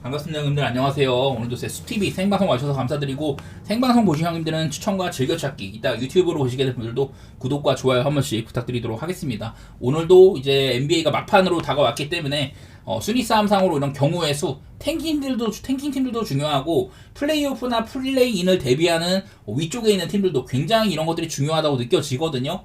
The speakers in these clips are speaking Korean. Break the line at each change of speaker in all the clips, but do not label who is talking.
반갑습니다 형님들, 안녕하세요. 오늘도 제 수TV 생방송 와주셔서 감사드리고, 생방송 보신 형님들은 추천과 즐겨찾기, 이따 유튜브로 보시게 될 분들도 구독과 좋아요 한 번씩 부탁드리도록 하겠습니다. 오늘도 이제 NBA가 막판으로 다가왔기 때문에 순위 싸움상으로 이런 경우의 수, 탱킹팀들도 중요하고, 플레이오프나 플레이인을 대비하는 위쪽에 있는 팀들도 굉장히 이런 것들이 중요하다고 느껴지거든요.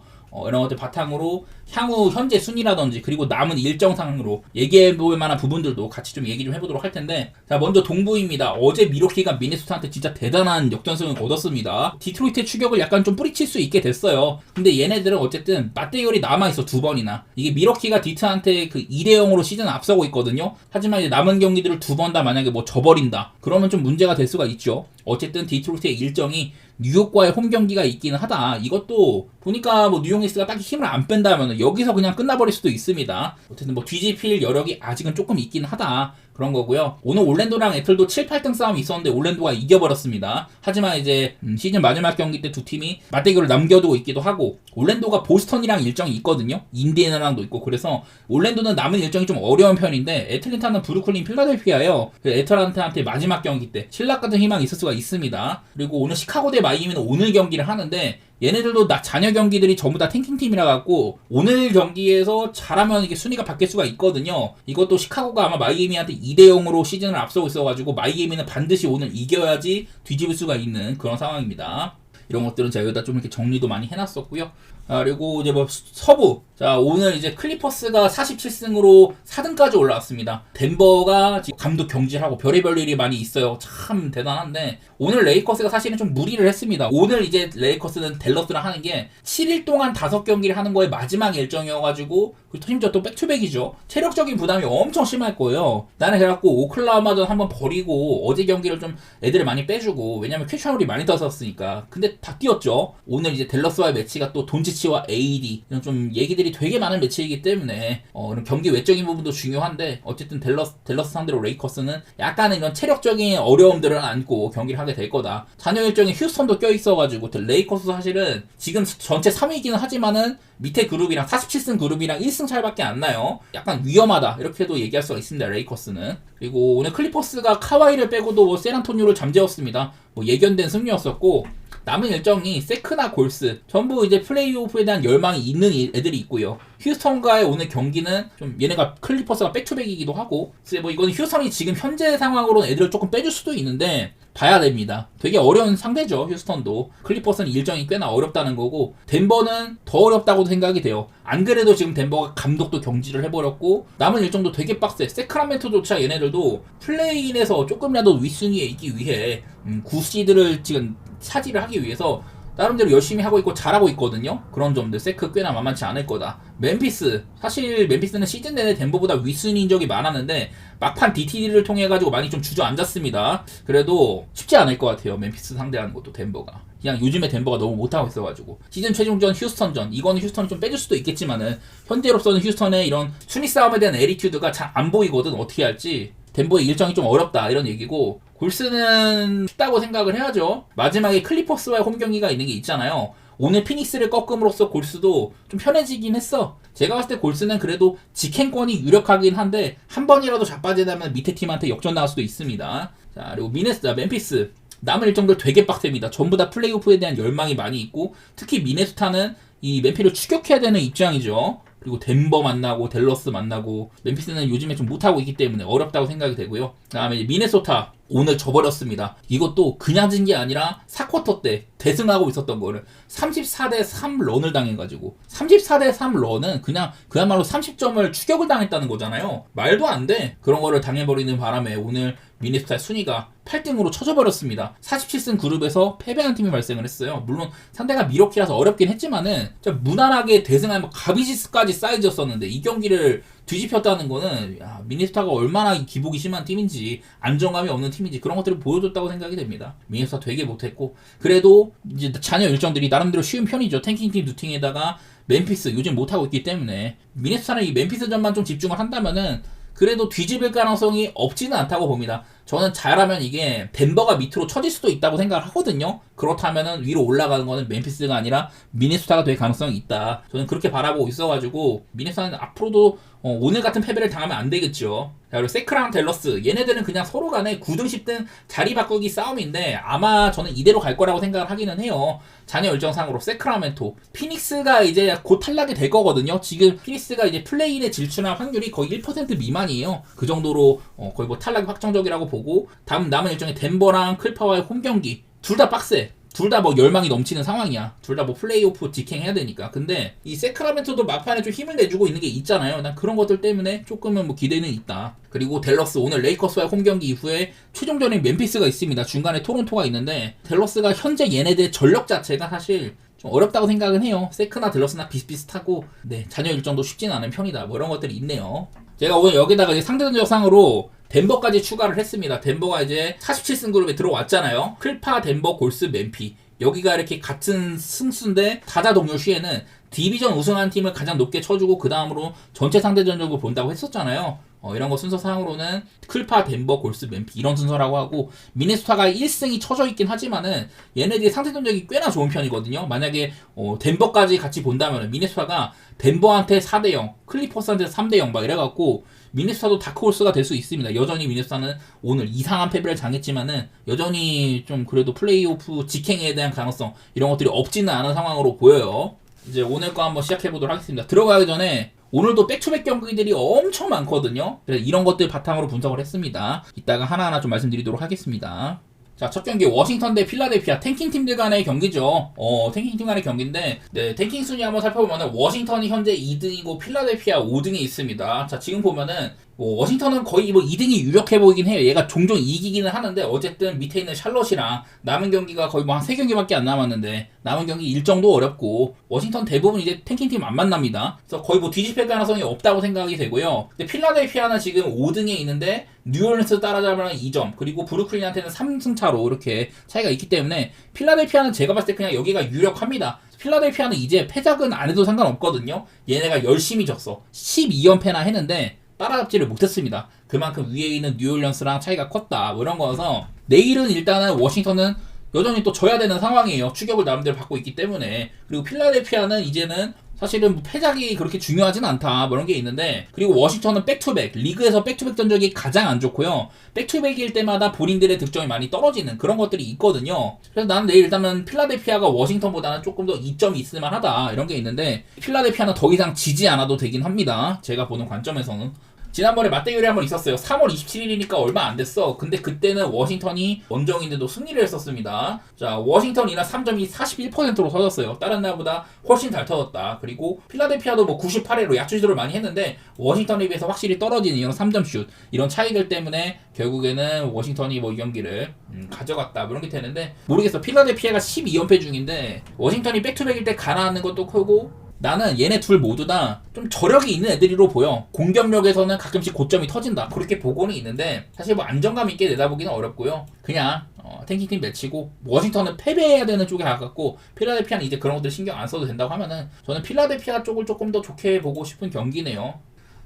이런 것들 바탕으로 향후 현재 순위라든지 그리고 남은 일정상으로 얘기해볼 만한 부분들도 같이 좀 얘기 좀 해보도록 할 텐데, 자, 먼저 동부입니다. 어제 미러키가 미네소타한테 진짜 대단한 역전승을 거뒀습니다. 디트로이트의 추격을 약간 좀 뿌리칠 수 있게 됐어요. 근데 얘네들은 어쨌든 맞대결이 남아있어, 두 번이나. 이게 미러키가 디트한테 그 2대0으로 시즌 앞서고 있거든요. 하지만 이제 남은 경기들을 두 번 다 만약에 뭐 져버린다, 그러면 좀 문제가 될 수가 있죠. 어쨌든 디트로이트의 일정이 뉴욕과의 홈 경기가 있기는 하다. 이것도 보니까 뭐 뉴욕니스가 딱히 힘을 안 뺀다면 여기서 그냥 끝나버릴 수도 있습니다. 어쨌든 뭐 뒤집힐 여력이 아직은 조금 있긴 하다, 그런 거고요. 오늘 올랜도랑 애틀도 7, 8등 싸움이 있었는데 올랜도가 이겨버렸습니다. 하지만 이제 시즌 마지막 경기 때 두 팀이 맞대결을 남겨두고 있기도 하고, 올랜도가 보스턴이랑 일정이 있거든요. 인디애나랑도 있고. 그래서 올랜도는 남은 일정이 좀 어려운 편인데, 애틀랜타는 브루클린 필라델피아예요. 애틀랜타한테 마지막 경기 때 신락 같은 희망이 있을 수가 있습니다. 그리고 오늘 시카고 대 마이애미는 오늘 경기를 하는데, 얘네들도 잔여 경기들이 전부 다 탱킹팀이라 갖고 오늘 경기에서 잘하면 이게 순위가 바뀔 수가 있거든요. 이것도 시카고가 아마 마이애미한테 2대0으로 시즌을 앞서고 있어가지고 마이애미는 반드시 오늘 이겨야지 뒤집을 수가 있는 그런 상황입니다. 이런 것들은 제가 여기다 좀 이렇게 정리도 많이 해놨었고요. 그리고 이제 뭐 서부, 자, 오늘 이제 클리퍼스가 47승으로 4등까지 올라왔습니다. 덴버가 지금 감독 경질하고 별의별 일이 많이 있어요. 참 대단한데, 오늘 레이커스가 사실은 좀 무리를 했습니다. 오늘 이제 레이커스는 댈러스랑 하는 게 7일 동안 5경기를 하는 거에 마지막 일정이어가지고, 그리고 심지어 또 백투백이죠. 체력적인 부담이 엄청 심할 거예요. 나는 그래갖고 오클라호마전 한번 버리고 어제 경기를 좀 애들을 많이 빼주고, 왜냐면 퀘션홀이 많이 떠섰으니까. 근데 다 뛰었죠. 오늘 이제 댈러스와의 매치가 또 돈치치와 AD, 이런 좀 얘기들이 되게 많은 매치이기 때문에 이런 경기 외적인 부분도 중요한데, 어쨌든 댈러스 상대로 레이커스는 약간은 이런 체력적인 어려움들을 안고 경기를 하게 될 거다. 잔여 일정에 휴스턴도 껴있어가지고 레이커스 사실은 지금 전체 3위이기는 하지만은 밑에 그룹이랑 47승 그룹이랑 1승 차이밖에 안 나요. 약간 위험하다, 이렇게도 얘기할 수가 있습니다, 레이커스는. 그리고 오늘 클리퍼스가 카와이를 빼고도 뭐 샌안토니오를 잠재웠습니다. 뭐 예견된 승리였었고, 남은 일정이 세크나 골스 전부 이제 플레이오프에 대한 열망이 있는 애들이 있고요. 휴스턴과의 오늘 경기는 좀 얘네가 클리퍼스가 백투백이기도 하고, 뭐 이거는 휴스턴이 지금 현재 상황으로는 애들을 조금 빼줄 수도 있는데 봐야 됩니다. 되게 어려운 상대죠, 휴스턴도. 클리퍼스는 일정이 꽤나 어렵다는 거고, 덴버는 더 어렵다고도 생각이 돼요. 안 그래도 지금 덴버가 감독도 경질을 해버렸고, 남은 일정도 되게 빡세. 세크라멘토조차 얘네들도 플레이인에서 조금이라도 윗순위에 있기 위해 9시드를 지금 차지를 하기 위해서 나름대로 열심히 하고 있고 잘하고 있거든요. 그런 점들 세크 꽤나 만만치 않을 거다. 멤피스, 사실 멤피스는 시즌 내내 덴버보다 윗순위인 적이 많았는데 막판 DTD를 통해 가지고 많이 좀 주저앉았습니다. 그래도 쉽지 않을 것 같아요, 멤피스 상대하는 것도. 덴버가 그냥 요즘에 덴버가 너무 못하고 있어가지고, 시즌 최종전 휴스턴전, 이거는 휴스턴이 좀 빼줄 수도 있겠지만은 현재로서는 휴스턴의 이런 순위 싸움에 대한 애리튜드가 잘 안 보이거든. 어떻게 할지. 덴버의 일정이 좀 어렵다, 이런 얘기고, 골스는 쉽다고 생각을 해야죠. 마지막에 클리퍼스와의 홈 경기가 있는 게 있잖아요. 오늘 피닉스를 꺾음으로써 골스도 좀 편해지긴 했어. 제가 봤을 때 골스는 그래도 직행권이 유력하긴 한데, 한 번이라도 자빠지다면 밑에 팀한테 역전 나올 수도 있습니다. 자, 그리고 멤피스 남은 일정들 되게 빡셉니다. 전부 다 플레이오프에 대한 열망이 많이 있고, 특히 미네소타는 이 멤피를 추격해야 되는 입장이죠. 그리고 덴버 만나고 댈러스 만나고, 멤피스는 요즘에 좀 못하고 있기 때문에 어렵다고 생각이 되고요. 그 다음에 미네소타 오늘 져버렸습니다. 이것도 그냥 진 게 아니라 4쿼터 때 대승하고 있었던 거를 34대3 런을 당해가지고, 34대3 런은 그냥 그야말로 30점을 추격을 당했다는 거잖아요. 말도 안 돼. 그런 거를 당해버리는 바람에 오늘 미네소타 순위가 8등으로 쳐져버렸습니다. 47승 그룹에서 패배한 팀이 발생을 했어요. 물론 상대가 미러키라서 어렵긴 했지만은 무난하게 대승하면 가비지스까지 쌓여졌었는데, 이 경기를 뒤집혔다는 거는 미네소타가 얼마나 기복이 심한 팀인지, 안정감이 없는 팀인지 그런 것들을 보여줬다고 생각이 됩니다. 미네소타 되게 못했고, 그래도 이제 잔여 일정들이 나름대로 쉬운 편이죠. 탱킹팀 두 팀에다가 멤피스 요즘 못하고 있기 때문에, 미네소타는 이 멤피스전만 좀 집중을 한다면은 그래도 뒤집을 가능성이 없지는 않다고 봅니다. 저는 잘하면 이게 덴버가 밑으로 쳐질 수도 있다고 생각을 하거든요. 그렇다면은 위로 올라가는 거는 멤피스가 아니라 미네소타가 될 가능성이 있다. 저는 그렇게 바라보고 있어가지고 미네소타는 앞으로도 오늘 같은 패배를 당하면 안 되겠죠. 자, 그리고 세크랑 댈러스 얘네들은 그냥 서로 간에 9등 10등 자리 바꾸기 싸움인데 아마 저는 이대로 갈 거라고 생각을 하기는 해요. 잔여 일정상으로 세크라멘토 피닉스가 이제 곧 탈락이 될 거거든요. 지금 피닉스가 이제 플레이인에 질주할 확률이 거의 1% 미만이에요. 그 정도로 거의 뭐 탈락이 확정적이라고 보고 다음 남은 일정에 덴버랑 클파와의 홈 경기 둘 다 빡세. 둘 다 뭐 열망이 넘치는 상황이야. 둘 다 뭐 플레이오프 직행해야 되니까. 근데 이 세크라멘토도 막판에 좀 힘을 내주고 있는 게 있잖아요. 난 그런 것들 때문에 조금은 뭐 기대는 있다. 그리고 댈러스 오늘 레이커스와의 홈 경기 이후에 최종전인 멤피스가 있습니다. 중간에 토론토가 있는데 댈러스가 현재 얘네들 전력 자체가 사실 좀 어렵다고 생각은 해요. 세크나 댈러스나 비슷비슷하고 네 잔여 일정도 쉽지는 않은 편이다. 뭐 이런 것들이 있네요. 제가 오늘 여기다가 이제 상대전적 상으로 덴버까지 추가를 했습니다. 덴버가 이제 47승 그룹에 들어왔잖아요. 클파, 덴버, 골스, 멤피. 여기가 이렇게 같은 승수인데 다자 동률 시에는 디비전 우승한 팀을 가장 높게 쳐주고 그 다음으로 전체 상대전적으로 본다고 했었잖아요. 이런 거 순서상으로는 클파, 덴버, 골스, 멤피 이런 순서라고 하고 미네소타가 1승이 쳐져 있긴 하지만은 얘네들이 상대전적이 꽤나 좋은 편이거든요. 만약에 덴버까지 같이 본다면 미네소타가 덴버한테 4대0, 클리퍼스한테 3대0 막 이래갖고 미네소타도 다크홀스가 될 수 있습니다. 여전히 미네소타는 오늘 이상한 패배를 당했지만은 여전히 좀 그래도 플레이오프 직행에 대한 가능성 이런 것들이 없지는 않은 상황으로 보여요. 이제 오늘 거 한번 시작해보도록 하겠습니다. 들어가기 전에 오늘도 백투백 경기들이 엄청 많거든요. 그래서 이런 것들 바탕으로 분석을 했습니다. 이따가 하나하나 좀 말씀드리도록 하겠습니다. 자, 첫 경기 워싱턴 대 필라델피아 탱킹 팀들 간의 경기죠. 탱킹 팀 간의 경기인데 네, 탱킹 순위 한번 살펴보면은 워싱턴이 현재 2등이고 필라델피아 5등에 있습니다. 자, 지금 보면은 워싱턴은 거의 뭐 2등이 유력해 보이긴 해요. 얘가 종종 이기기는 하는데 어쨌든 밑에 있는 샬럿이랑 남은 경기가 거의 뭐 한 3경기밖에 안 남았는데 남은 경기 일정도 어렵고 워싱턴 대부분 이제 탱킹팀 안 만납니다. 그래서 거의 뭐 뒤집힐 가능성이 없다고 생각이 되고요. 근데 필라델피아는 지금 5등에 있는데 뉴올리언스 따라잡으면 2점 그리고 브루클린한테는 3승 차로 이렇게 차이가 있기 때문에 필라델피아는 제가 봤을 때 그냥 여기가 유력합니다. 필라델피아는 이제 패작은 안 해도 상관없거든요. 얘네가 열심히 졌어. 12연패나 했는데 따라잡지를 못했습니다. 그만큼 위에 있는 뉴올리언스랑 차이가 컸다. 뭐 이런 거여서 내일은 일단은 워싱턴은 여전히 또 져야 되는 상황이에요. 추격을 나름대로 받고 있기 때문에. 그리고 필라델피아는 이제는 사실은 뭐 패작이 그렇게 중요하진 않다 뭐 이런 게 있는데 그리고 워싱턴은 백투백 리그에서 백투백 전적이 가장 안 좋고요. 백투백일 때마다 본인들의 득점이 많이 떨어지는 그런 것들이 있거든요. 그래서 나는 내일 일단은 필라델피아가 워싱턴보다는 조금 더 이점이 있을 만하다 이런 게 있는데 필라델피아는 더 이상 지지 않아도 되긴 합니다. 제가 보는 관점에서는. 지난번에 맞대결이 한 번 있었어요. 3월 27일이니까 얼마 안 됐어. 근데 그때는 워싱턴이 원정인데도 승리를 했었습니다. 자, 워싱턴이나 3점이 41%로 터졌어요. 다른 나라보다 훨씬 잘 터졌다. 그리고 필라델피아도 뭐 98회로 약주시도를 많이 했는데 워싱턴에 비해서 확실히 떨어지는 이런 3점 슛 이런 차이들 때문에 결국에는 워싱턴이 뭐 이 경기를 가져갔다. 뭐 이런 게 되는데 모르겠어. 필라델피아가 12연패 중인데 워싱턴이 백투백일 때 가라앉는 것도 크고 나는 얘네 둘 모두 다 좀 저력이 있는 애들이로 보여. 공격력에서는 가끔씩 고점이 터진다. 그렇게 보고는 있는데 사실 뭐 안정감 있게 내다보기는 어렵고요. 그냥 탱킹팀 매치고 워싱턴은 패배해야 되는 쪽에 가깝고 필라델피아는 이제 그런 것들 신경 안 써도 된다고 하면은 저는 필라델피아 쪽을 조금 더 좋게 보고 싶은 경기네요.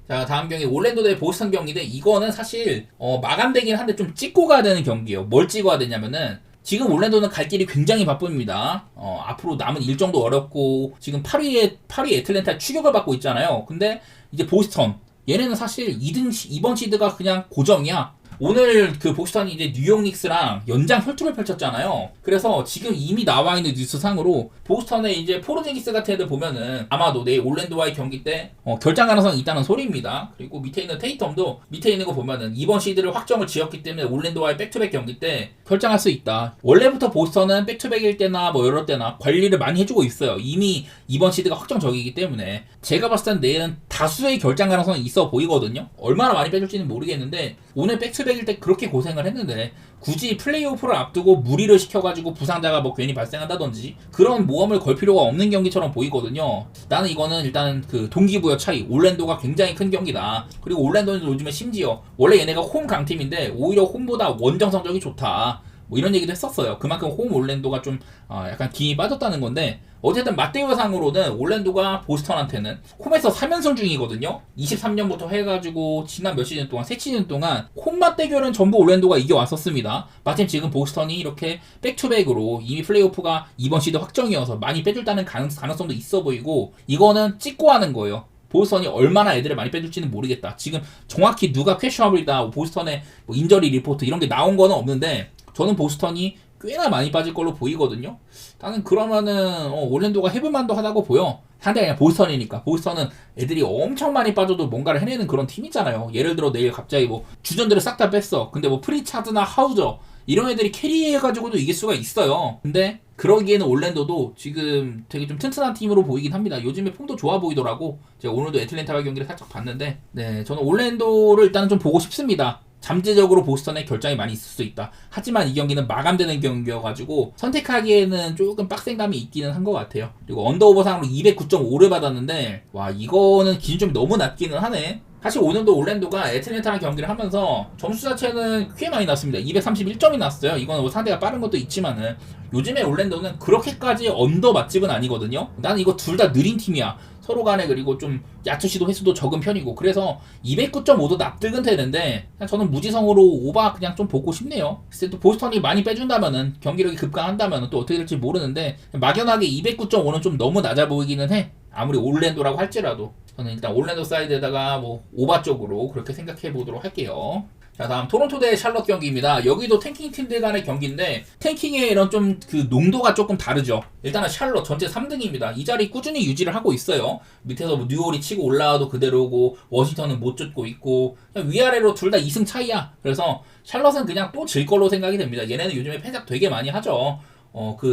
자, 다음 경기 올랜도 대 보스턴 경기인데 이거는 사실 마감되긴 한데 좀 찍고 가야 되는 경기예요. 뭘 찍어야 되냐면은 지금 올랜도는 갈 길이 굉장히 바쁩니다. 앞으로 남은 일정도 어렵고 지금 8위 애틀랜타 추격을 받고 있잖아요. 근데 이제 보스턴 얘네는 사실 2번 시드가 그냥 고정이야. 오늘 그 보스턴이 이제 뉴욕 닉스랑 연장 혈투를 펼쳤잖아요. 그래서 지금 이미 나와 있는 뉴스상으로 보스턴의 이제 포르징기스 같은 애들 보면은 아마도 내일 올랜도와의 경기 때 결장 가능성이 있다는 소리입니다. 그리고 밑에 있는 테이텀도 밑에 있는 거 보면은 이번 시드를 확정을 지었기 때문에 올랜도와의 백투백 경기 때 결장할 수 있다. 원래부터 보스턴은 백투백일 때나 뭐 여러 때나 관리를 많이 해주고 있어요. 이미 이번 시드가 확정적이기 때문에 제가 봤을 땐 내일은 다수의 결장 가능성이 있어 보이거든요. 얼마나 많이 빼줄지는 모르겠는데 오늘 백투백일 때 그렇게 고생을 했는데 굳이 플레이오프를 앞두고 무리를 시켜가지고 부상자가 뭐 괜히 발생한다든지 그런 모험을 걸 필요가 없는 경기처럼 보이거든요. 나는 이거는 일단 그 동기부여 차이 올랜도가 굉장히 큰 경기다. 그리고 올랜도는 요즘에 심지어 원래 얘네가 홈 강팀인데 오히려 홈보다 원정 성적이 좋다. 뭐 이런 얘기도 했었어요. 그만큼 홈 올랜도가 좀 약간 기이 빠졌다는 건데 어쨌든 맞대결상으로는 올랜도가 보스턴한테는 홈에서 3연승 중이거든요. 23년부터 해가지고 지난 몇 시즌 동안, 세 시즌 동안 홈 맞대결은 전부 올랜도가 이겨왔었습니다. 마침 지금 보스턴이 이렇게 백투백으로 이미 플레이오프가 이번 시드 확정이어서 많이 빼줄다는 가능성도 있어 보이고 이거는 찍고 하는 거예요. 보스턴이 얼마나 애들을 많이 빼줄지는 모르겠다. 지금 정확히 누가 퀘셔너블이다, 보스턴의 뭐 인저리 리포트 이런 게 나온 거는 없는데 저는 보스턴이 꽤나 많이 빠질 걸로 보이거든요. 나는 그러면은 올랜도가 해볼만도 하다고 보여. 상대가 그냥 보스턴이니까. 보스턴은 애들이 엄청 많이 빠져도 뭔가를 해내는 그런 팀 있잖아요. 예를 들어 내일 갑자기 뭐 주전들을 싹 다 뺐어. 근데 뭐 프리차드나 하우저 이런 애들이 캐리해가지고도 이길 수가 있어요. 근데 그러기에는 올랜도도 지금 되게 좀 튼튼한 팀으로 보이긴 합니다. 요즘에 폼도 좋아 보이더라고. 제가 오늘도 애틀랜타와 경기를 살짝 봤는데, 네, 저는 올랜도를 일단은 좀 보고 싶습니다. 잠재적으로 보스턴에 결장이 많이 있을 수 있다. 하지만 이 경기는 마감되는 경기여가지고 선택하기에는 조금 빡센감이 있기는 한 것 같아요. 그리고 언더오버상으로 209.5를 받았는데 와, 이거는 기준점이 너무 낮기는 하네. 사실 오늘도 올랜도가 애틀랜타랑 경기를 하면서 점수 자체는 꽤 많이 났습니다. 231점이 났어요. 이거는 뭐 상대가 빠른 것도 있지만은 요즘에 올랜도는 그렇게까지 언더 맛집은 아니거든요. 나는 이거 둘 다 느린 팀이야. 서로 간에. 그리고 좀 야투시도 횟수도 적은 편이고 그래서 209.5도 납득은 되는데 저는 무지성으로 오바 그냥 좀 보고 싶네요. 글쎄 또 보스턴이 많이 빼준다면은 경기력이 급강한다면은 또 어떻게 될지 모르는데 막연하게 209.5는 좀 너무 낮아 보이기는 해. 아무리 올랜도라고 할지라도 저는 일단 올랜도 사이드에다가 뭐 오바 쪽으로 그렇게 생각해 보도록 할게요. 자, 다음 토론토 대 샬럿 경기입니다. 여기도 탱킹 팀들 간의 경기인데 탱킹의 이런 좀 그 농도가 조금 다르죠. 일단은 샬럿 전체 3등입니다. 이 자리 꾸준히 유지를 하고 있어요. 밑에서 뭐 뉴올이 치고 올라와도 그대로고 워싱턴은 못 쫓고 있고 그냥 위아래로 둘 다 2승 차이야. 그래서 샬럿은 그냥 또 질 걸로 생각이 됩니다. 얘네는 요즘에 패작 되게 많이 하죠.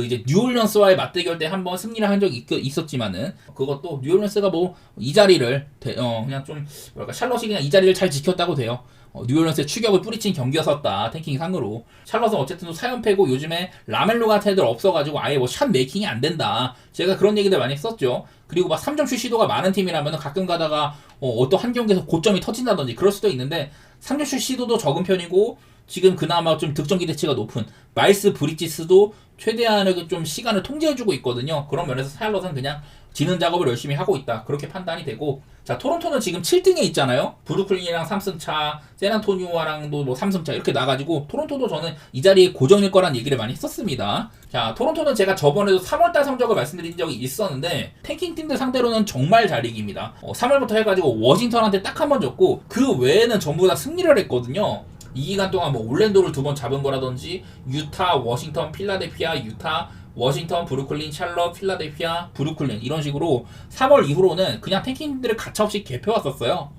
이제 뉴올리언스와의 맞대결 때 한번 승리를 한 적이 있었지만은 그것도 뉴올리언스가 뭐 이 자리를 그냥 좀 뭐랄까 샬럿이 그냥 이 자리를 잘 지켰다고 돼요. 뉴올리언스의 추격을 뿌리친 경기였었다. 탱킹 상으로. 샬럿은 어쨌든 4연패고 요즘에 라멜로 같은 애들 없어가지고 아예 뭐 샷 메이킹이 안 된다. 제가 그런 얘기들 많이 했었죠. 그리고 막 3점 슛 시도가 많은 팀이라면 가끔 가다가 어떤 한 경기에서 고점이 터진다든지 그럴 수도 있는데 3점 슛 시도도 적은 편이고 지금 그나마 좀 득점 기대치가 높은 마일스 브리지스도 최대한의 좀 시간을 통제해주고 있거든요. 그런 면에서 샬럿은 그냥 지는 작업을 열심히 하고 있다. 그렇게 판단이 되고 자, 토론토는 지금 7등에 있잖아요. 브루클린이랑 3승차, 샌안토니오랑도 뭐 3승차 이렇게 나가지고 토론토도 저는 이 자리에 고정일 거란 얘기를 많이 했었습니다. 자, 토론토는 제가 저번에도 3월달 성적을 말씀드린 적이 있었는데 탱킹 팀들 상대로는 정말 잘 이깁니다. 3월부터 해가지고 워싱턴한테 딱 한 번 졌고 그 외에는 전부 다 승리를 했거든요. 이 기간 동안 뭐 올랜도를 2번 잡은 거라든지 유타, 워싱턴, 필라델피아, 유타, 워싱턴, 브루클린, 샬럿, 필라델피아, 브루클린 이런 식으로 3월 이후로는 그냥 탱킹들을 가차없이 개펴왔었어요.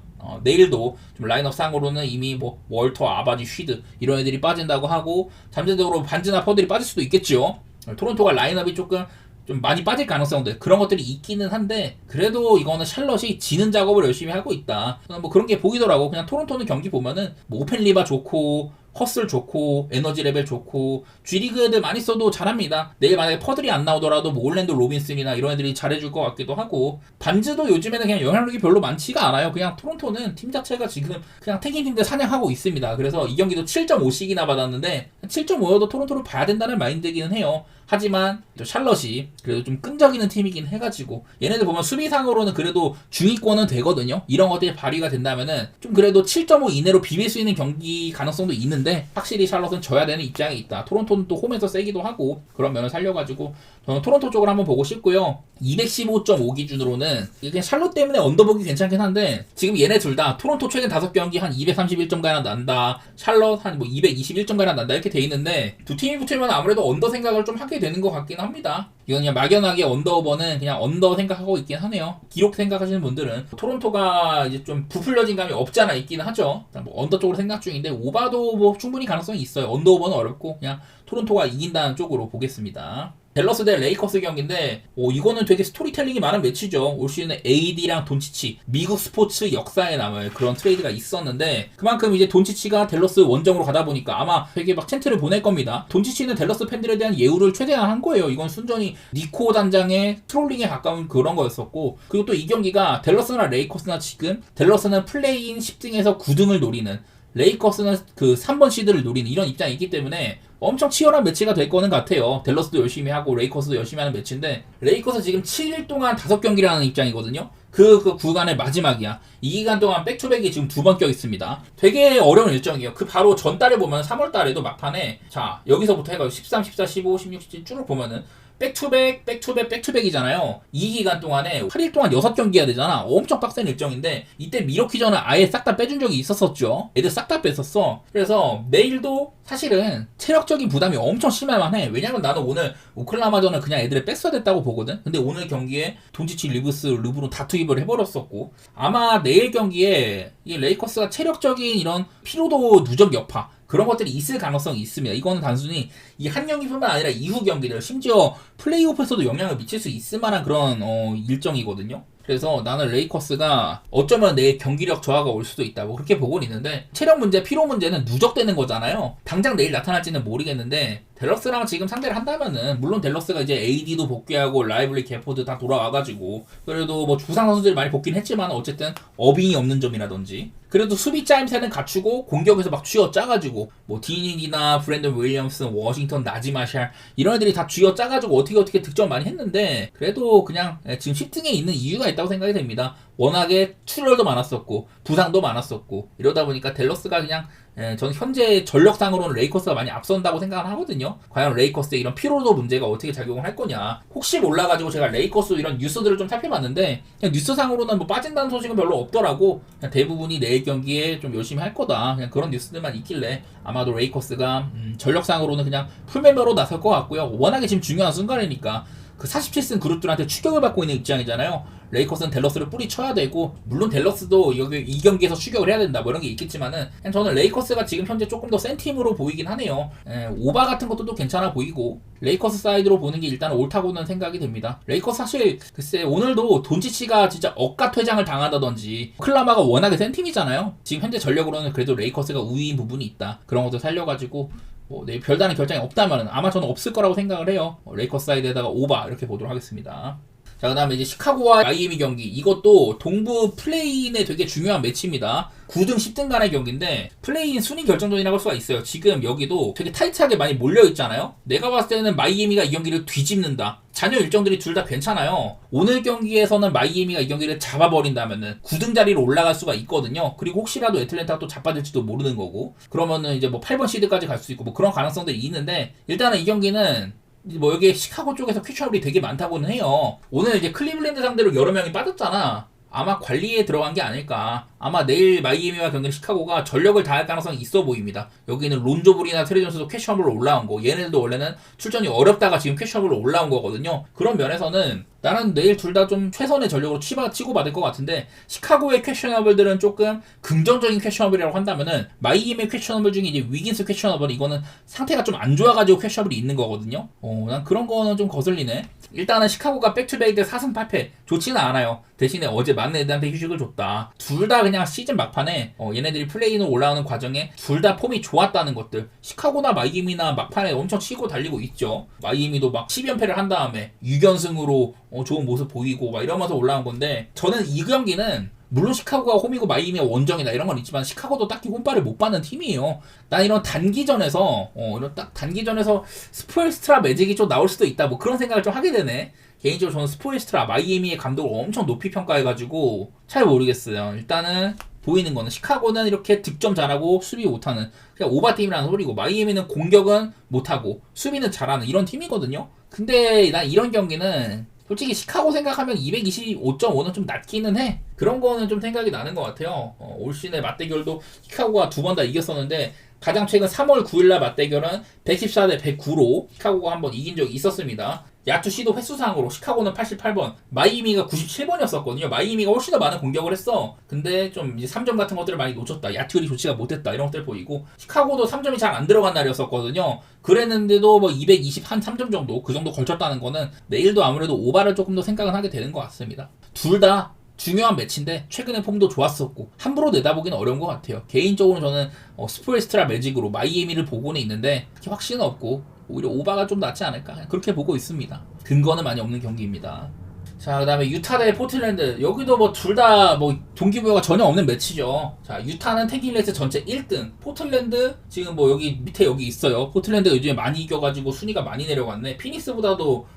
내일도 좀 라인업 상으로는 이미 뭐 월터, 아바지, 쉬드 이런 애들이 빠진다고 하고 잠재적으로 반즈나 퍼들이 빠질 수도 있겠죠. 토론토가 라인업이 조금 좀 많이 빠질 가능성들 그런 것들이 있기는 한데 그래도 이거는 샬럿이 지는 작업을 열심히 하고 있다. 뭐 그런 게 보이더라고. 그냥 토론토는 경기 보면은 뭐 오펜 리바 좋고 허슬 좋고 에너지 레벨 좋고 G리그 애들 많이 써도 잘합니다. 내일 만약에 퍼들이 안 나오더라도 뭐 올랜도 로빈슨이나 이런 애들이 잘해줄 것 같기도 하고 반즈도 요즘에는 그냥 영향력이 별로 많지가 않아요. 그냥 토론토는 팀 자체가 지금 그냥 탱킹 팀들 사냥하고 있습니다. 그래서 이 경기도 7.5씩이나 받았는데 7.5여도 토론토를 봐야 된다는 마인드기는 해요. 하지만 샬럿이 그래도 좀 끈적이는 팀이긴 해가지고 얘네들 보면 수비상으로는 그래도 중위권은 되거든요. 이런 것들이 발휘가 된다면은 좀 그래도 7.5 이내로 비빌 수 있는 경기 가능성도 있는데 확실히 샬럿은 져야 되는 입장에 있다. 토론토는 또 홈에서 세기도 하고 그런 면을 살려가지고 저는 토론토 쪽을 한번 보고 싶고요. 215.5 기준으로는 그냥 샬럿 때문에 언더보기 괜찮긴 한데 지금 얘네 둘 다 토론토 최근 5경기 한 231점가량 난다. 샬럿 한 뭐 221점가량 난다 이렇게 돼 있는데 두 팀이 붙으면 아무래도 언더 생각을 좀 하게 되는 것 같긴 합니다. 이건 그냥 막연하게 언더오버는 그냥 언더 생각하고 있긴 하네요. 기록 생각하시는 분들은 토론토가 이제 좀 부풀려진 감이 없지 않아 있긴 하죠. 뭐 언더 쪽으로 생각 중인데 오바도 뭐 충분히 가능성이 있어요. 언더오버는 어렵고 그냥 토론토가 이긴다는 쪽으로 보겠습니다. 댈러스 대 레이커스 경기인데 이거는 되게 스토리텔링이 많은 매치죠. 올 시즌에 AD랑 돈치치 미국 스포츠 역사에 남을 그런 트레이드가 있었는데 그만큼 이제 돈치치가 댈러스 원정으로 가다 보니까 아마 되게 막 챈트를 보낼 겁니다. 돈치치는 댈러스 팬들에 대한 예우를 최대한 한 거예요. 이건 순전히 니코 단장의 트롤링에 가까운 그런 거였었고 그리고 또 이 경기가 댈러스나 레이커스나 지금 댈러스는 플레이인 10등에서 9등을 노리는 레이커스는 그 3번 시드를 노리는 이런 입장이 있기 때문에 엄청 치열한 매치가 될 거는 같아요. 댈러스도 열심히 하고 레이커스도 열심히 하는 매치인데 레이커스 지금 7일 동안 5경기를 하는 입장이거든요. 그 구간의 마지막이야. 이 기간 동안 백투백이 지금 2번 껴 있습니다. 되게 어려운 일정이에요. 그 바로 전달에 보면 3월 달에도 막판에 자 여기서부터 해가지고 13, 14, 15, 16, 17 쭉 보면은 백투백, 백투백, 백투백이잖아요. 이 기간 동안에 8일 동안 6경기 해야 되잖아. 엄청 빡센 일정인데 이때 미러키전을 아예 싹 다 빼준 적이 있었었죠. 애들 싹 다 뺐었어. 그래서 내일도 사실은 체력적인 부담이 엄청 심할만 해. 왜냐면 나는 오늘 오클라마전을 그냥 애들을 뺐어야 됐다고 보거든. 근데 오늘 경기에 돈치치, 리브스, 르브론 다 투입을 해버렸었고 아마 내일 경기에 이 레이커스가 체력적인 이런 피로도 누적 여파 그런 것들이 있을 가능성이 있습니다. 이거는 단순히 이 한 경기뿐만 아니라 이후 경기들 심지어 플레이오프에서도 영향을 미칠 수 있을 만한 그런 일정이거든요. 그래서 나는 레이커스가 어쩌면 내일 경기력 저하가 올 수도 있다. 뭐 그렇게 보고는 있는데 체력 문제, 피로 문제는 누적되는 거잖아요. 당장 내일 나타날지는 모르겠는데 댈러스랑 지금 상대를 한다면은 물론 댈러스가 이제 AD도 복귀하고 라이블리 개포드 다 돌아와가지고 그래도 뭐 부상 선수들이 많이 복귀는 했지만 어쨌든 어빙이 없는 점이라든지 그래도 수비 짜임새는 갖추고 공격에서 막 쥐어 짜가지고 뭐 디닌이나 브랜든 윌리엄슨, 워싱턴, 나지마샬 이런 애들이 다 쥐어 짜가지고 어떻게 득점 많이 했는데 그래도 그냥 지금 10등에 있는 이유가 있다고 생각이 됩니다. 워낙에 출혈도 많았었고 부상도 많았었고 이러다 보니까 댈러스가 그냥 저는 현재 전력상으로는 레이커스가 많이 앞선다고 생각을 하거든요. 과연 레이커스의 이런 피로도 문제가 어떻게 작용을 할 거냐. 혹시 몰라가지고 제가 레이커스 이런 뉴스들을 좀 살펴봤는데 그냥 뉴스상으로는 뭐 빠진다는 소식은 별로 없더라고. 그냥 대부분이 내일 경기에 좀 열심히 할 거다. 그냥 그런 뉴스들만 있길래 아마도 레이커스가 전력상으로는 그냥 풀멤버로 나설 것 같고요. 워낙에 지금 중요한 순간이니까 그 47승 그룹들한테 추격을 받고 있는 입장이잖아요. 레이커스는 댈러스를 뿌리쳐야 되고 물론 댈러스도 여기 이 경기에서 추격을 해야 된다 뭐 이런 게 있겠지만은 그냥 저는 레이커스가 지금 현재 조금 더 센 팀으로 보이긴 하네요. 오바 같은 것도 또 괜찮아 보이고 레이커스 사이드로 보는 게 일단 옳다고는 생각이 됩니다. 레이커스 사실 글쎄 오늘도 돈치치가 진짜 억가 퇴장을 당하다든지 클라마가 워낙에 센 팀이잖아요. 지금 현재 전력으로는 그래도 레이커스가 우위인 부분이 있다. 그런 것도 살려가지고 내일 별다른 결정이 없다면 아마 저는 없을 거라고 생각을 해요. 레이커스 사이드에다가 오바 이렇게 보도록 하겠습니다. 자, 그 다음에 이제 시카고와 마이애미 경기. 이것도 동부 플레이인의 되게 중요한 매치입니다. 9등, 10등 간의 경기인데 플레이인 순위 결정전이라고 할 수가 있어요. 지금 여기도 되게 타이트하게 많이 몰려있잖아요. 내가 봤을 때는 마이애미가 이 경기를 뒤집는다. 잔여 일정들이 둘 다 괜찮아요. 오늘 경기에서는 마이애미가 이 경기를 잡아버린다면은 9등 자리로 올라갈 수가 있거든요. 그리고 혹시라도 애틀랜타가 또 자빠질지도 모르는 거고 그러면은 이제 뭐 8번 시드까지 갈 수 있고 뭐 그런 가능성들이 있는데 일단은 이 경기는 뭐 여기 시카고 쪽에서 퀴처블이 되게 많다고는 해요. 오늘 이제 클리블랜드 상대로 여러 명이 빠졌잖아. 아마 관리에 들어간 게 아닐까. 아마 내일 마이애미와 경기는 시카고가 전력을 다할 가능성이 있어 보입니다. 여기는 론조블이나 트레이 존스도 퀘셔블로 올라온 거. 얘네들도 원래는 출전이 어렵다가 지금 퀘셔블로 올라온 거거든요. 그런 면에서는 나는 내일 둘 다 좀 최선의 전력으로 치고받을 것 같은데 시카고의 퀘셔너블들은 조금 긍정적인 퀘셔너블이라고 한다면은 마이애미의 퀘셔너블 중에 이제 위긴스 퀘셔너블 이거는 상태가 좀 안 좋아가지고 퀘셔너블이 있는 거거든요. 난 그런 거는 좀 거슬리네. 일단은 시카고가 백투베이드 4승 8패 좋지는 않아요. 대신에 어제 맞는 애들한테 휴식을 줬다. 둘 다 그냥 시즌 막판에 얘네들이 플레이인으로 올라오는 과정에 둘 다 폼이 좋았다는 것들. 시카고나 마이애미나 막판에 엄청 치고 달리고 있죠. 마이애미도 막 10연패를 한 다음에 6연승으로 좋은 모습 보이고 막 이러면서 올라온 건데 저는 이 경기는 물론 시카고가 홈이고 마이애미가 원정이다 이런 건 있지만 시카고도 딱히 홈발을 못 받는 팀이에요. 난 이런 단기전에서 이런 딱 단기전에서 스포일스트라 매직이 좀 나올 수도 있다 뭐 그런 생각을 좀 하게 되네. 개인적으로 저는 스포일스트라 마이애미의 감독을 엄청 높이 평가해가지고 잘 모르겠어요. 일단은 보이는 거는 시카고는 이렇게 득점 잘하고 수비 못하는 그냥 오바팀이라는 소리고 마이애미는 공격은 못하고 수비는 잘하는 이런 팀이거든요. 근데 난 이런 경기는 솔직히 시카고 생각하면 225.5는 좀 낮기는 해. 그런 거는 좀 생각이 나는 것 같아요. 올 시즌의 맞대결도 시카고가 2번 다 이겼었는데 가장 최근 3월 9일날 맞대결은 114대 109로 시카고가 한번 이긴 적이 있었습니다. 야투 시도 횟수상으로 시카고는 88번, 마이애미가 97번이었었거든요. 마이애미가 훨씬 더 많은 공격을 했어. 근데 좀 이제 3점 같은 것들을 많이 놓쳤다. 야투율이 좋지가 못했다. 이런 것들 보이고 시카고도 3점이 잘 안 들어간 날이었었거든요. 그랬는데도 뭐 220한 3점 정도 그 정도 걸쳤다는 거는 내일도 아무래도 오바를 조금 더 생각은 하게 되는 것 같습니다. 둘 다 중요한 매치인데 최근에 폼도 좋았었고 함부로 내다보기는 어려운 것 같아요. 개인적으로 저는 스포일스트라 매직으로 마이애미를 보고는 있는데 그렇게 확신은 없고 오히려 오바가 좀 낫지 않을까 그렇게 보고 있습니다. 근거는 많이 없는 경기입니다. 자, 그다음에 유타 대 포틀랜드. 여기도 뭐 둘 다 뭐 동기부여가 전혀 없는 매치죠. 자, 유타는 탱킹 레이스 전체 1등. 포틀랜드 지금 뭐 여기 밑에 여기 있어요. 포틀랜드가 요즘에 많이 이겨가지고 순위가 많이 내려갔네. 피닉스보다도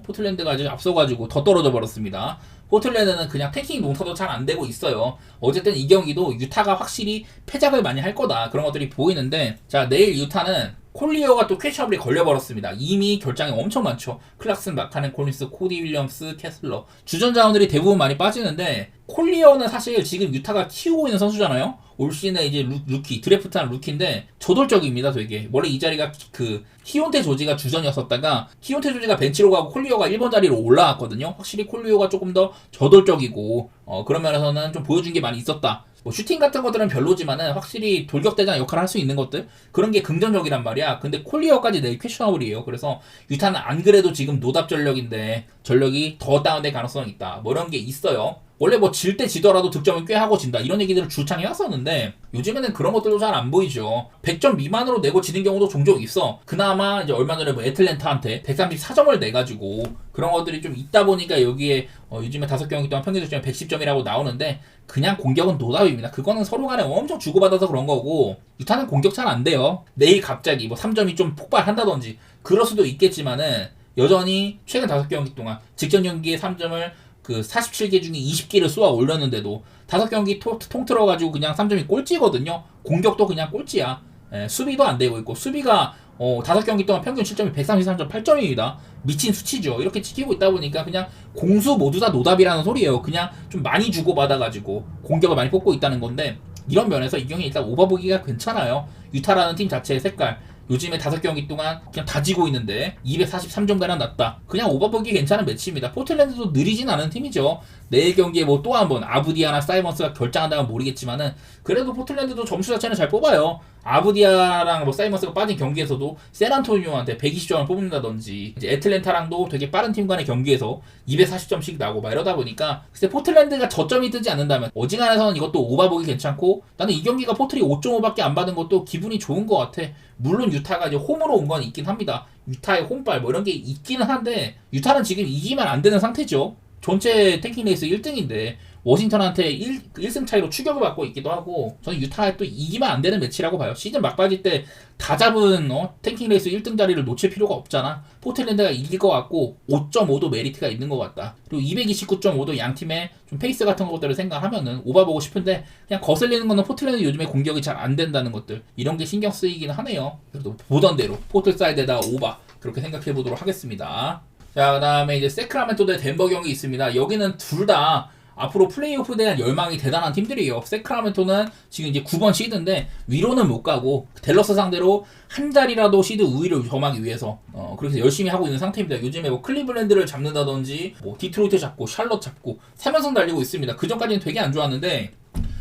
포틀랜드가 아주 앞서가지고 더 떨어져 버렸습니다. 포틀랜드는 그냥 탱킹 농사도 잘 안 되고 있어요. 어쨌든 이 경기도 유타가 확실히 패작을 많이 할 거다. 그런 것들이 보이는데, 자, 내일 유타는 콜리어가 또 퀘셔블이 걸려버렸습니다. 이미 결장이 엄청 많죠. 클락슨, 마카넨, 콜린스, 코디 윌리엄스, 캐슬러. 주전 자원들이 대부분 많이 빠지는데, 콜리어는 사실 지금 유타가 키우고 있는 선수잖아요? 올 시즌에 이제 루키, 드래프트한 루키인데, 저돌적입니다, 되게. 원래 이 자리가 그, 키온테 조지가 주전이었었다가, 키온테 조지가 벤치로 가고 콜리어가 1번 자리로 올라왔거든요? 확실히 콜리어가 조금 더 저돌적이고, 그런 면에서는 좀 보여준 게 많이 있었다. 뭐 슈팅 같은 것들은 별로지만은 확실히 돌격대장 역할을 할 수 있는 것들 그런 게 긍정적이란 말이야. 근데 콜리어까지 내일 퀘셔너블이에요. 그래서 유타는 안 그래도 지금 노답 전력인데 전력이 더 다운될 가능성이 있다. 뭐 이런 게 있어요. 원래 뭐 질 때 지더라도 득점을 꽤 하고 진다 이런 얘기들을 주창해 왔었는데 요즘에는 그런 것들도 잘 안 보이죠. 100점 미만으로 내고 지는 경우도 종종 있어. 그나마 이제 얼마 전에 뭐 애틀랜타한테 134점을 내가지고 그런 것들이 좀 있다 보니까 여기에 요즘에 5경기 동안 평균 득점이 110점이라고 나오는데 그냥 공격은 노답입니다. 그거는 서로 간에 엄청 주고받아서 그런 거고 유타는 공격 잘 안 돼요. 내일 갑자기 뭐 3점이 좀 폭발한다든지 그럴 수도 있겠지만은 여전히 최근 5경기 동안 직전 경기에 3점을 그 47개 중에 20개를 쏘아 올렸는데도 5경기 통틀어가지고 그냥 3점이 꼴찌거든요. 공격도 그냥 꼴찌야. 수비도 안 되고 있고 수비가 5경기 동안 평균 실점이 133.8점입니다. 미친 수치죠. 이렇게 지키고 있다 보니까 그냥 공수 모두 다 노답이라는 소리예요. 그냥 좀 많이 주고받아가지고 공격을 많이 뽑고 있다는 건데 이런 면에서 이 경기 일단 오버보기가 괜찮아요. 유타라는 팀 자체의 색깔 요즘에 5경기 동안 그냥 다지고 있는데 243점가량 났다. 그냥 오버보기 괜찮은 매치입니다. 포틀랜드도 느리진 않은 팀이죠. 내일 경기에 뭐 또 한 번 아부디아나 사이먼스가 결장한다면 모르겠지만은 그래도 포틀랜드도 점수 자체는 잘 뽑아요. 아부디아랑 뭐 사이먼스가 빠진 경기에서도 샌안토니오한테 120점을 뽑는다든지 이제 애틀랜타랑도 되게 빠른 팀 간의 경기에서 240점씩 나고 막 이러다 보니까 글쎄 포틀랜드가 저점이 뜨지 않는다면 어지간해서는 이것도 오버보기 괜찮고 나는 이 경기가 포틀이 5.5밖에 안 받은 것도 기분이 좋은 것 같아. 물론 유타가 이제 홈으로 온 건 있긴 합니다. 유타의 홈발 뭐 이런 게 있기는 한데 유타는 지금 이기면 안 되는 상태죠. 전체 탱킹 레이스 1등인데 워싱턴한테 1승 차이로 추격을 받고 있기도 하고 저는 유타에 또 이기면 안 되는 매치라고 봐요. 시즌 막바지 때 다 잡은 탱킹 레이스 1등 자리를 놓칠 필요가 없잖아. 포틀랜드가 이길 것 같고 5.5도 메리트가 있는 것 같다. 그리고 229.5도 양 팀의 좀 페이스 같은 것들을 생각하면은 오바보고 싶은데 그냥 거슬리는 거는 포틀랜드 요즘에 공격이 잘 안 된다는 것들 이런 게 신경 쓰이긴 하네요. 그래도 보던 대로 포틀 사이드에다가 오바 그렇게 생각해 보도록 하겠습니다. 자, 그 다음에 이제 세크라멘토 대 덴버 경기 있습니다. 여기는 둘 다 앞으로 플레이오프에 대한 열망이 대단한 팀들이에요. 세크라멘토는 지금 이제 9번 시드인데 위로는 못 가고 댈러스 상대로 한 자리라도 시드 우위를 점하기 위해서 그렇게 열심히 하고 있는 상태입니다. 요즘에 뭐 클리블랜드를 잡는다든지 뭐 디트로이트 잡고 샬럿 잡고 3연승 달리고 있습니다. 그 전까지는 되게 안 좋았는데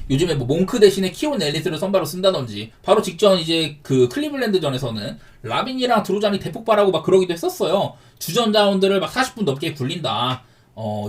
요즘에 뭐 몽크 대신에 키온 앨리스를 선발로 쓴다든지 바로 직전 이제 그 클리블랜드전에서는 라빈이랑 드로잔이 대폭발하고 막 그러기도 했었어요. 주전 자원들을 막 40분 넘게 굴린다.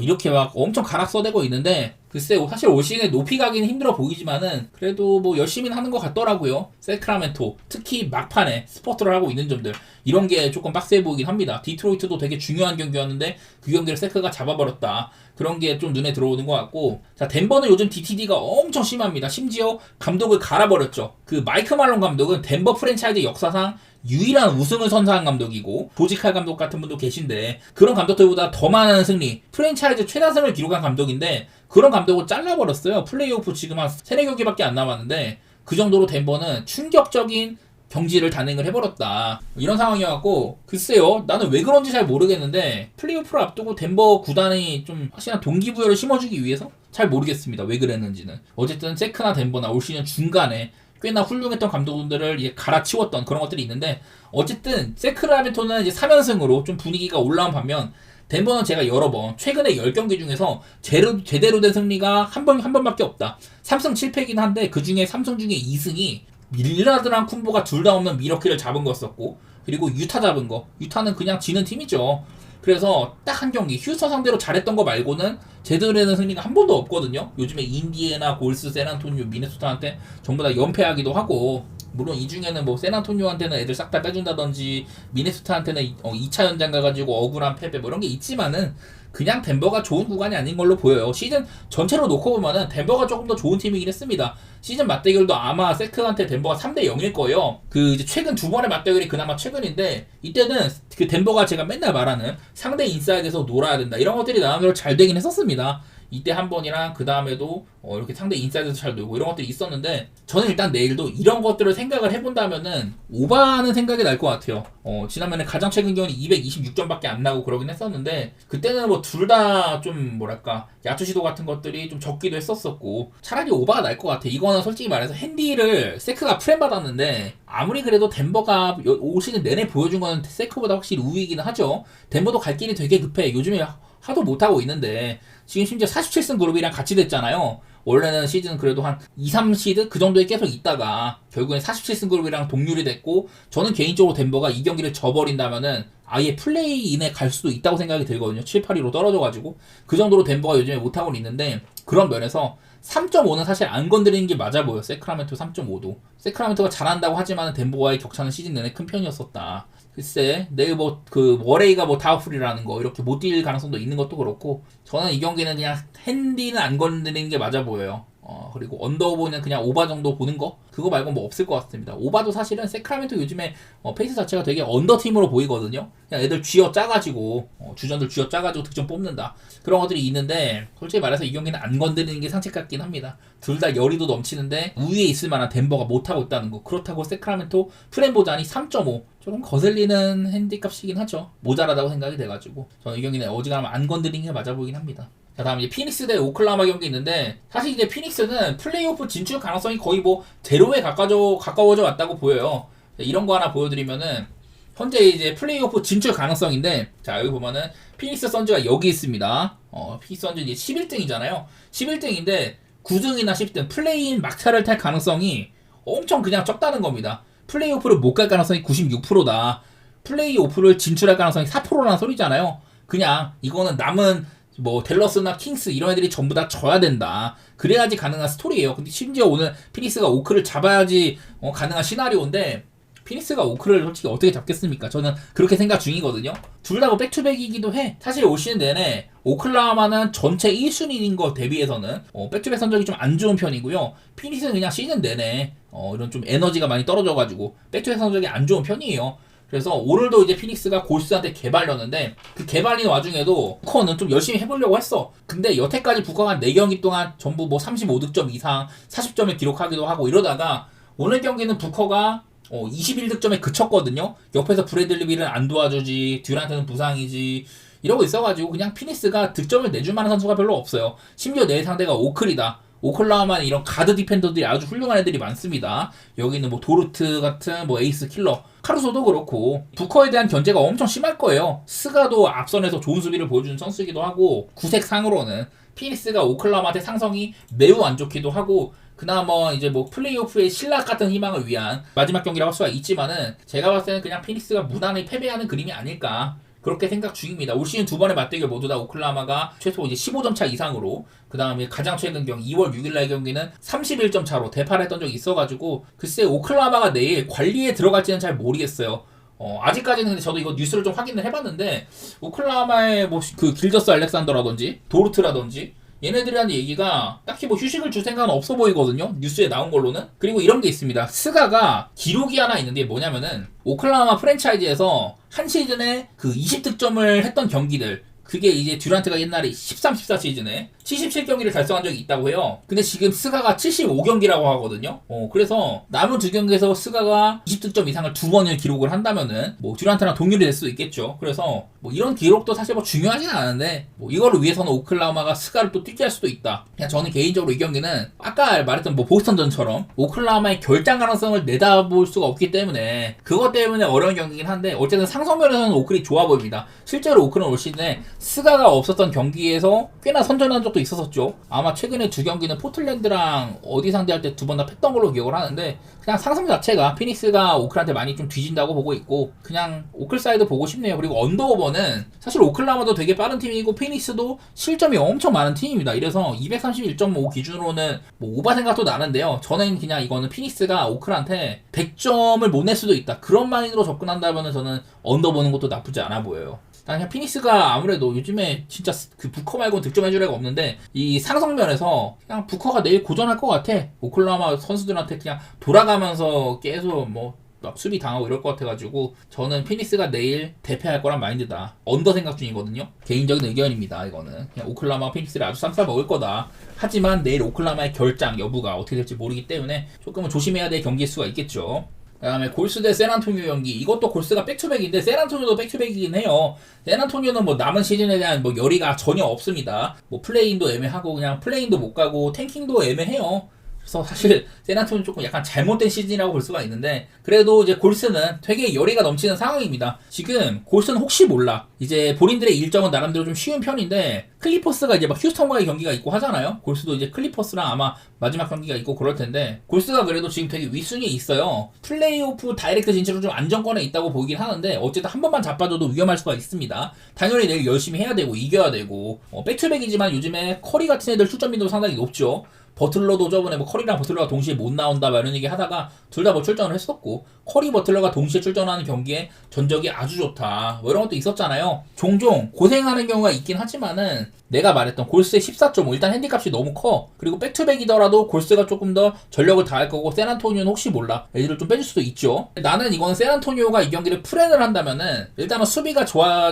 이렇게 막 엄청 가락 써대고 있는데 글쎄 사실 올 시즌에 높이 가기는 힘들어 보이지만은 그래도 뭐 열심히는 하는 것 같더라고요. 세크라멘토 특히 막판에 스포트를 하고 있는 점들 이런 게 조금 빡세 보이긴 합니다. 디트로이트도 되게 중요한 경기였는데 그 경기를 세크가 잡아버렸다. 그런 게 좀 눈에 들어오는 것 같고 자 덴버는 요즘 DTD가 엄청 심합니다. 심지어 감독을 갈아버렸죠. 그 마이크 말론 감독은 덴버 프랜차이즈 역사상 유일한 우승을 선사한 감독이고 조지칼 감독 같은 분도 계신데 그런 감독들보다 더 많은 승리 프랜차이즈 최다승을 기록한 감독인데 그런 감독을 잘라버렸어요. 플레이오프 지금 한 3-4경기밖에 안 남았는데 그 정도로 덴버는 충격적인 경지를 단행을 해버렸다. 이런 상황이어갖고 글쎄요 나는 왜 그런지 잘 모르겠는데 플레이오프를 앞두고 덴버 구단이 좀 확실한 동기부여를 심어주기 위해서 잘 모르겠습니다. 왜 그랬는지는. 어쨌든 세크나 덴버나 올 시즌 중간에 꽤나 훌륭했던 감독들을 이제 갈아치웠던 그런 것들이 있는데 어쨌든 세크라멘토는 이제 3연승으로 좀 분위기가 올라온 반면 덴버는 제가 여러 번 최근에 10경기 중에서 제대로 된 승리가 한 번밖에 없다. 3승 7패이긴 한데 그 중에 3승 중에 2승이 밀라드랑 쿤보가 둘 다 없는 미러키를 잡은 거였었고 그리고 유타 잡은 거 유타는 그냥 지는 팀이죠. 그래서 딱 한 경기 휴스턴 상대로 잘했던 거 말고는 제대로 된 승리가 한 번도 없거든요. 요즘에 인디애나, 골스, 샌안토니오, 미네소타한테 전부 다 연패하기도 하고 물론 이 중에는 뭐 샌안토니오한테는 애들 싹 다 빼준다든지 미네소타한테는 2차 연장 가가지고 억울한 패배 뭐 이런 게 있지만은 그냥 덴버가 좋은 구간이 아닌 걸로 보여요. 시즌 전체로 놓고 보면은 덴버가 조금 더 좋은 팀이긴 했습니다. 시즌 맞대결도 아마 세크한테 덴버가 3대 0일 거예요. 그 이제 최근 두 번의 맞대결이 그나마 최근인데 이때는 그 덴버가 제가 맨날 말하는 상대 인사이드에서 놀아야 된다 이런 것들이 나름대로 잘 되긴 했었습니다. 이때 한 번이랑 그 다음에도 이렇게 상대 인사이드에서 잘 놀고 이런 것들이 있었는데 저는 일단 내일도 이런 것들을 생각을 해본다면은 오바하는 생각이 날 것 같아요. 지난번에 가장 최근 기온이 226점밖에 안 나고 그러긴 했었는데 그때는 뭐 둘 다 좀 뭐랄까 야투 시도 같은 것들이 좀 적기도 했었었고 차라리 오바가 날 것 같아. 이거는 솔직히 말해서 핸디를 세크가 프렘 받았는데 아무리 그래도 덴버가 올 시즌 내내 보여준 건 세크보다 확실히 우위이기는 하죠. 덴버도 갈 길이 되게 급해. 요즘에 하도 못하고 있는데 지금 심지어 47승 그룹이랑 같이 됐잖아요. 원래는 시즌 그래도 한 2, 3시드 그 정도에 계속 있다가 결국엔 47승 그룹이랑 동률이 됐고 저는 개인적으로 덴버가 이 경기를 져버린다면은 아예 플레이인에 갈 수도 있다고 생각이 들거든요. 7, 8위로 떨어져가지고 그 정도로 덴버가 요즘에 못하고 있는데 그런 면에서 3.5는 사실 안 건드리는 게 맞아 보여. 세크라멘토 3.5도 세크라멘토가 잘한다고 하지만 덴버와의 격차는 시즌 내내 큰 편이었었다. 글쎄 내일 뭐 그 워레이가 뭐 다우풀이라는 거 이렇게 못 뛸 가능성도 있는 것도 그렇고 저는 이 경기는 그냥 핸디는 안 건드리는 게 맞아 보여요. 그리고 언더오버는 그냥 오바 정도 보는 거 그거 말고 뭐 없을 것 같습니다. 오바도 사실은 세크라멘토 요즘에 페이스 자체가 되게 언더팀으로 보이거든요. 그냥 애들 쥐어 짜가지고 주전들 쥐어 짜가지고 득점 뽑는다 그런 것들이 있는데 솔직히 말해서 이 경기는 안 건드리는 게 상책 같긴 합니다. 둘 다 열의도 넘치는데 우위에 있을 만한 덴버가 못하고 있다는 거 그렇다고 세크라멘토 프렘보자니 3.5 조금 거슬리는 핸디값이긴 하죠. 모자라다고 생각이 돼가지고 저는 이 경기는 어지간하면 안 건드리는 게 맞아 보이긴 합니다. 자 다음 이제 피닉스 대 오클라호마 경기 있는데 사실 이제 피닉스는 플레이오프 진출 가능성이 거의 뭐 제로에 가까워져 왔다고 보여요. 이런 거 하나 보여드리면은 현재 이제 플레이오프 진출 가능성인데 자 여기 보면은 피닉스 선즈가 여기 있습니다. 피닉스 선즈 이제 11등이잖아요. 11등인데 9등이나 10등 플레이인 막차를 탈 가능성이 엄청 그냥 적다는 겁니다. 플레이오프를 못 갈 가능성이 96%다. 플레이오프를 진출할 가능성이 4%라는 소리잖아요. 그냥 이거는 남은 뭐 댈러스나 킹스 이런 애들이 전부 다 져야 된다. 그래야지 가능한 스토리예요. 근데 심지어 오늘 피닉스가 오크를 잡아야지 가능한 시나리오인데 피닉스가 오크를 솔직히 어떻게 잡겠습니까? 저는 그렇게 생각 중이거든요. 둘 다 뭐 백투백이기도 해. 사실 올 시즌 내내 오클라호마는 전체 1순위인 것 대비해서는 백투백 성적이 좀 안 좋은 편이고요. 피닉스는 그냥 시즌 내내 이런 좀 에너지가 많이 떨어져가지고 백투백 성적이 안 좋은 편이에요. 그래서 오늘도 이제 피닉스가 골스한테 개발렸는데 그 개발린 와중에도 부커는 좀 열심히 해보려고 했어. 근데 여태까지 부커가 4경기 동안 전부 뭐 35득점 이상 40점을 기록하기도 하고 이러다가 오늘 경기는 부커가 21득점에 그쳤거든요. 옆에서 브래들리 빌은 안 도와주지 듀란트는 부상이지 이러고 있어가지고 그냥 피닉스가 득점을 내줄 만한 선수가 별로 없어요. 심지어 내 상대가 오클이다. 오클라호마는 이런 가드 디펜더들이 아주 훌륭한 애들이 많습니다. 여기는 뭐 도르트 같은 뭐 에이스 킬러 카루소도 그렇고 부커에 대한 견제가 엄청 심할 거예요. 스가도 앞선에서 좋은 수비를 보여주는 선수이기도 하고 구색상으로는 피닉스가 오클라호마한테 상성이 매우 안 좋기도 하고 그나마 이제 뭐 플레이오프의 신락 같은 희망을 위한 마지막 경기라고 할 수가 있지만은 제가 봤을 때는 그냥 피닉스가 무난히 패배하는 그림이 아닐까 그렇게 생각 중입니다. 올 시즌 두 번의 맞대결 모두 다 오클라호마가 최소 이제 15점 차 이상으로 그 다음에 가장 최근 경기 2월 6일날 경기는 31점 차로 대파했던 적이 있어가지고 글쎄 오클라호마가 내일 관리에 들어갈지는 잘 모르겠어요. 아직까지는 근데 저도 이거 뉴스를 좀 확인을 해봤는데 오클라호마의 뭐 그 길저스 알렉산더라든지 도르트라든지 얘네들에 대한 얘기가 딱히 뭐 휴식을 줄 생각은 없어 보이거든요. 뉴스에 나온 걸로는. 그리고 이런 게 있습니다. 스가가 기록이 하나 있는데 뭐냐면은 오클라호마 프랜차이즈에서 한 시즌에 그 20득점을 했던 경기들 그게 이제 듀란트가 옛날에 13, 14 시즌에 77경기를 달성한 적이 있다고 해요. 근데 지금 스가가 75경기라고 하거든요. 그래서 남은 두 경기에서 스가가 20득점 이상을 두 번을 기록을 한다면은 뭐 듀란트랑 동률이 될 수도 있겠죠. 그래서 뭐 이런 기록도 사실 뭐 중요하진 않은데 뭐 이거를 위해서는 오클라호마가 스가를 또 뛰게 할 수도 있다. 그냥 저는 개인적으로 이 경기는 아까 말했던 뭐 보스턴전처럼 오클라호마의 결장 가능성을 내다볼 수가 없기 때문에 그것 때문에 어려운 경기긴 한데 어쨌든 상성면에서는 오클이 좋아 보입니다. 실제로 오클은 올 시즌에 스가가 없었던 경기에서 꽤나 선전한 적도 있었었죠. 아마 최근에 두 경기는 포틀랜드랑 어디 상대할 때 두 번 다 팼던 걸로 기억을 하는데, 그냥 상승 자체가 피닉스가 오클한테 많이 좀 뒤진다고 보고 있고, 그냥 오클 사이드 보고 싶네요. 그리고 언더오버는 사실 오클라호마도 되게 빠른 팀이고 피닉스도 실점이 엄청 많은 팀입니다. 이래서 231.5 기준으로는 뭐 오바 생각도 나는데요. 저는 그냥 이거는 피닉스가 오클한테 100점을 못 낼 수도 있다, 그런 마인드로 접근한다면 저는 언더 보는 것도 나쁘지 않아 보여요. 그냥 피닉스가 아무래도 요즘에 진짜 그 부커 말고는 득점해줄 애가 없는데, 이 상성면에서 그냥 부커가 내일 고전할 것 같아. 오클라호마 선수들한테 그냥 돌아가면서 계속 뭐 막 수비 당하고 이럴 것 같아가지고 저는 피닉스가 내일 대패할 거란 마인드다. 언더 생각 중이거든요. 개인적인 의견입니다. 이거는 그냥 오클라호마 피닉스를 아주 쌈싸 먹을 거다. 하지만 내일 오클라호마의 결장 여부가 어떻게 될지 모르기 때문에 조금은 조심해야 될 경기일 수가 있겠죠. 그 다음에 골스 대 샌안토니오 경기, 이것도 골스가 백투백인데 샌안토니오도 백투백이긴 해요. 샌안토니오는 뭐 남은 시즌에 대한 뭐 열의가 전혀 없습니다. 뭐 플레이인도 애매하고 그냥 플레이인도 못 가고 탱킹도 애매해요. 그래서 사실 샌안토니오 조금 약간 잘못된 시즌이라고 볼 수가 있는데, 그래도 이제 골스는 되게 열의가 넘치는 상황입니다. 지금 골스는 혹시 몰라, 이제 본인들의 일정은 나름대로 좀 쉬운 편인데 클리퍼스가 이제 막 휴스턴과의 경기가 있고 하잖아요. 골스도 이제 클리퍼스랑 아마 마지막 경기가 있고 그럴 텐데, 골스가 그래도 지금 되게 윗순위에 있어요. 플레이오프 다이렉트 진출은 좀 안정권에 있다고 보이긴 하는데, 어쨌든 한 번만 자빠져도 위험할 수가 있습니다. 당연히 내일 열심히 해야 되고 이겨야 되고, 백투백이지만 요즘에 커리 같은 애들 출전 빈도도 상당히 높죠. 버틀러도 저번에 뭐 커리랑 버틀러가 동시에 못 나온다 이런 얘기 하다가 둘 다 뭐 출전을 했었고, 커리 버틀러가 동시에 출전하는 경기에 전적이 아주 좋다 뭐 이런 것도 있었잖아요. 종종 고생하는 경우가 있긴 하지만은 내가 말했던 골스의 14.5, 일단 핸디값이 너무 커. 그리고 백투백이더라도 골스가 조금 더 전력을 다할 거고, 샌안토니오는 혹시 몰라 애들을 좀 빼줄 수도 있죠. 나는 이거는 샌안토니오가 이 경기를 프렌을 한다면은 일단은 수비가 좋아야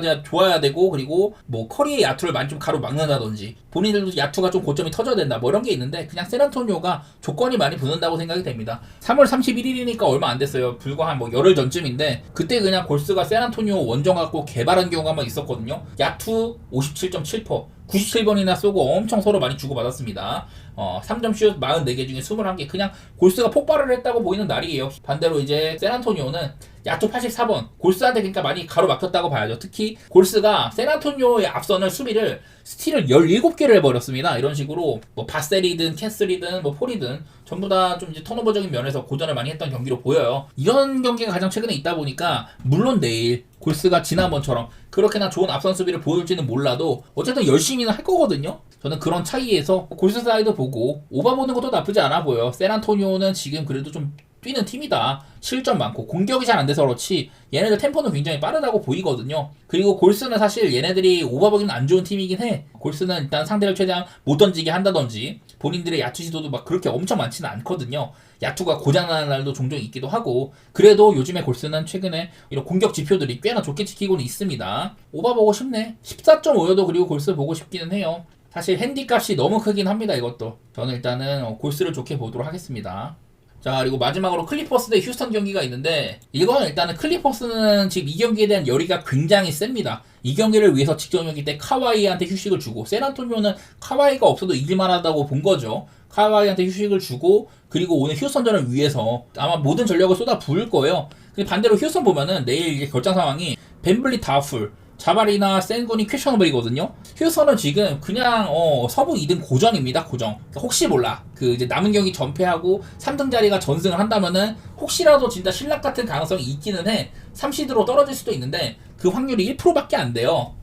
되고, 그리고 뭐 커리의 야투를 많이 좀 가로막는다든지, 본인들도 야투가 좀 고점이 터져야 된다 뭐 이런 게 있는데, 그냥 샌안토니오가 조건이 많이 붙는다고 생각이 됩니다. 3월 31일이니까 얼마 안 됐어요. 불과 한 뭐 열흘 전쯤인데, 그때 그냥 골스가 샌안토니오 원정 갖고 개발한 경우가 한번 있었거든요. 야투 57.7%, 97번이나 쏘고 엄청 서로 많이 주고받았습니다. 3점 슛 44개 중에 21개, 그냥 골스가 폭발을 했다고 보이는 날이에요. 반대로 이제 샌안토니오는 야투 84번, 골스한테 그러니까 많이 가로막혔다고 봐야죠. 특히 골스가 샌안토니오의 앞선을 수비를 스틸을 17개를 해버렸습니다. 이런 식으로 뭐 바셀이든 캐슬이든 뭐 폴이든 전부 다 좀 이제 턴오버적인 면에서 고전을 많이 했던 경기로 보여요. 이런 경기가 가장 최근에 있다 보니까, 물론 내일 골스가 지난번처럼 그렇게나 좋은 앞선 수비를 보여줄지는 몰라도 어쨌든 열심히는 할 거거든요. 저는 그런 차이에서 골스 사이드 보고 오바 보는 것도 나쁘지 않아 보여. 샌안토니오는 지금 그래도 좀 뛰는 팀이다. 실점 많고 공격이 잘 안 돼서 그렇지 얘네들 템포는 굉장히 빠르다고 보이거든요. 그리고 골스는 사실 얘네들이 오버보기는 안 좋은 팀이긴 해. 골스는 일단 상대를 최대한 못 던지게 한다든지, 본인들의 야투 시도도 막 그렇게 엄청 많지는 않거든요. 야투가 고장나는 날도 종종 있기도 하고, 그래도 요즘에 골스는 최근에 이런 공격 지표들이 꽤나 좋게 지키고는 있습니다. 오바 보고 싶네. 14.5여도 그리고 골스 보고 싶기는 해요. 사실 핸디값이 너무 크긴 합니다. 이것도 저는 일단은 골스를 좋게 보도록 하겠습니다. 자, 그리고 마지막으로 클리퍼스 대 휴스턴 경기가 있는데, 이거는 일단은 클리퍼스는 지금 이 경기에 대한 열의가 굉장히 셉니다. 이 경기를 위해서 직전 경기 때 카와이한테 휴식을 주고, 샌안토니오는 카와이가 없어도 이길만하다고 본 거죠. 카와이한테 휴식을 주고, 그리고 오늘 휴스턴전을 위해서 아마 모든 전력을 쏟아 부을 거예요. 근데 반대로 휴스턴 보면은 내일 이제 결장 상황이 벤블리 다풀, 자바리나 센군이 퀘셔너블이거든요. 휴스턴은 지금 그냥 서부 2등 고정입니다. 고정. 혹시 몰라, 그 이제 남은 경기 전패하고 3등 자리가 전승을 한다면은 혹시라도 진짜 신락 같은 가능성이 있기는 해. 3시드로 떨어질 수도 있는데 그 확률이 1%밖에 안 돼요.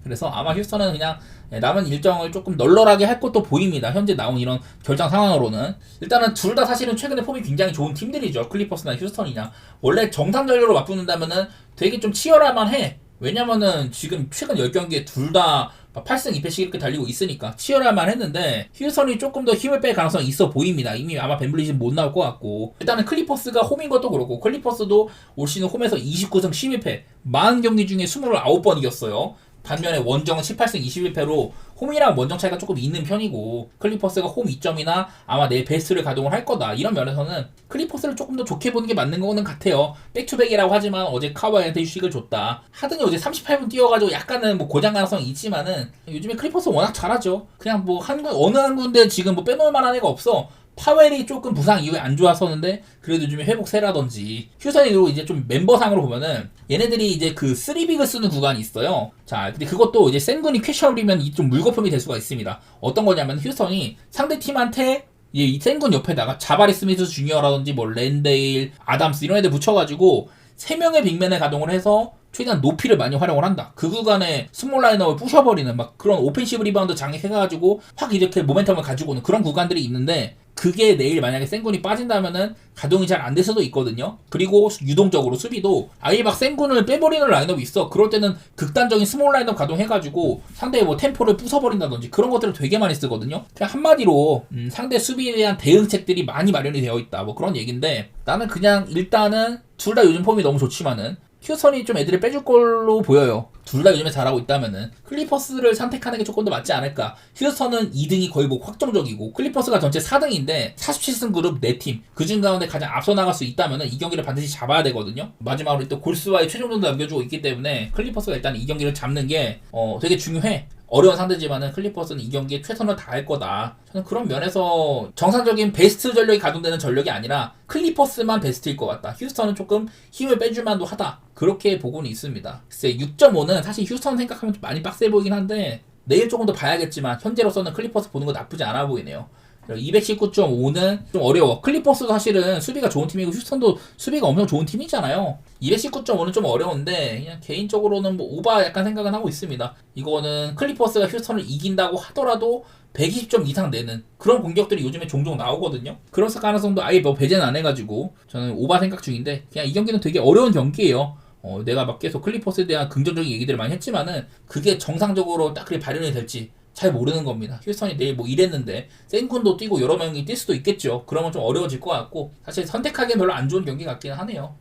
그래서 아마 휴스턴은 그냥 남은 일정을 조금 널널하게 할 것도 보입니다. 현재 나온 이런 결정 상황으로는. 일단은 둘 다 사실은 최근에 폼이 굉장히 좋은 팀들이죠. 클리퍼스나 휴스턴이냐. 원래 정상 전력으로 맞붙는다면은 되게 좀 치열할만 해. 왜냐면은 지금 최근 10경기에 둘 다 8승 2패씩 이렇게 달리고 있으니까 치열할만 했는데, 휴스턴이 조금 더 힘을 뺄 가능성이 있어 보입니다. 이미 아마 벤블리는 못 나올 것 같고, 일단은 클리퍼스가 홈인 것도 그렇고, 클리퍼스도 올 시즌 홈에서 29승 12패 40경기 중에 29번 이겼어요. 반면에 원정은 18승 21패로 홈이랑 원정 차이가 조금 있는 편이고, 클리퍼스가 홈 2점이나 아마 내일 베스트를 가동을 할 거다. 이런 면에서는 클리퍼스를 조금 더 좋게 보는 게 맞는 거는 같아요. 백투백이라고 하지만 어제 카와이한테 휴식을 줬다. 하든이 어제 38분 뛰어가지고 약간은 뭐 고장 가능성이 있지만은 요즘에 클리퍼스 워낙 잘하죠. 그냥 뭐 어느 한 군데 지금 뭐 빼놓을 만한 애가 없어. 파웰이 조금 부상 이후에 안 좋았었는데 그래도 요즘에 회복세라든지 휴스턴이 그리고 이제 좀 멤버상으로 보면은 얘네들이 이제 그 3빅을 쓰는 구간이 있어요. 자, 근데 그것도 이제 센군이 퀘셔널이면 좀 물거품이 될 수가 있습니다. 어떤 거냐면 휴스턴이 상대 팀한테 이 센군 옆에다가 자바리 스미스 주니어라든지 뭐 랜데일, 아담스 이런 애들 붙여가지고 3명의 빅맨을 가동을 해서 최대한 높이를 많이 활용을 한다. 그 구간에 스몰 라인업을 부셔버리는 막 그런 오펜시브 리바운드 장악해가지고 확 이렇게 모멘텀을 가지고 오는 그런 구간들이 있는데 그게 내일 만약에 센군이 빠진다면은 가동이 잘 안 될 수도 있거든요. 그리고 유동적으로 수비도 아예 막 센군을 빼버리는 라인업이 있어. 그럴 때는 극단적인 스몰 라인업 가동해가지고 상대의 뭐 템포를 부숴버린다든지 그런 것들을 되게 많이 쓰거든요. 그냥 한마디로 상대 수비에 대한 대응책들이 많이 마련이 되어 있다. 뭐 그런 얘기인데 나는 그냥 일단은 둘 다 요즘 폼이 너무 좋지만은 휴스턴이 좀 애들을 빼줄 걸로 보여요. 둘 다 요즘에 잘하고 있다면은 클리퍼스를 선택하는 게 조금 더 맞지 않을까. 휴스턴은 2등이 거의 뭐 확정적이고 클리퍼스가 전체 4등인데 47승 그룹 4팀 그중 가운데 가장 앞서 나갈 수 있다면은 이 경기를 반드시 잡아야 되거든요. 마지막으로 또 골스와의 최종전도 남겨주고 있기 때문에 클리퍼스가 일단 이 경기를 잡는 게 되게 중요해. 어려운 상대지만은 클리퍼스는 이 경기에 최선을 다할 거다. 저는 그런 면에서 정상적인 베스트 전력이 가동되는 전력이 아니라 클리퍼스만 베스트일 것 같다. 휴스턴은 조금 힘을 빼줄 만도 하다. 그렇게 보고는 있습니다. 글쎄 6.5는 사실 휴스턴 생각하면 좀 많이 빡세 보이긴 한데 내일 조금 더 봐야겠지만 현재로서는 클리퍼스 보는 거 나쁘지 않아 보이네요. 219.5는 좀 어려워. 클리퍼스도 사실은 수비가 좋은 팀이고 휴스턴도 수비가 엄청 좋은 팀이잖아요. 219.5는 좀 어려운데 그냥 개인적으로는 뭐 오바 약간 생각은 하고 있습니다. 이거는 클리퍼스가 휴스턴을 이긴다고 하더라도 120점 이상 내는 그런 공격들이 요즘에 종종 나오거든요. 그럴 가능성도 아예 뭐 배제는 안 해가지고 저는 오바 생각 중인데 그냥 이 경기는 되게 어려운 경기예요. 내가 막 계속 클리퍼스에 대한 긍정적인 얘기들을 많이 했지만은 그게 정상적으로 딱 그리 발현이 될지 잘 모르는 겁니다. 휴스턴이 내일 뭐 이랬는데 센군도 뛰고 여러 명이 뛸 수도 있겠죠. 그러면 좀 어려워질 것 같고 사실 선택하기엔 별로 안 좋은 경기 같기는 하네요.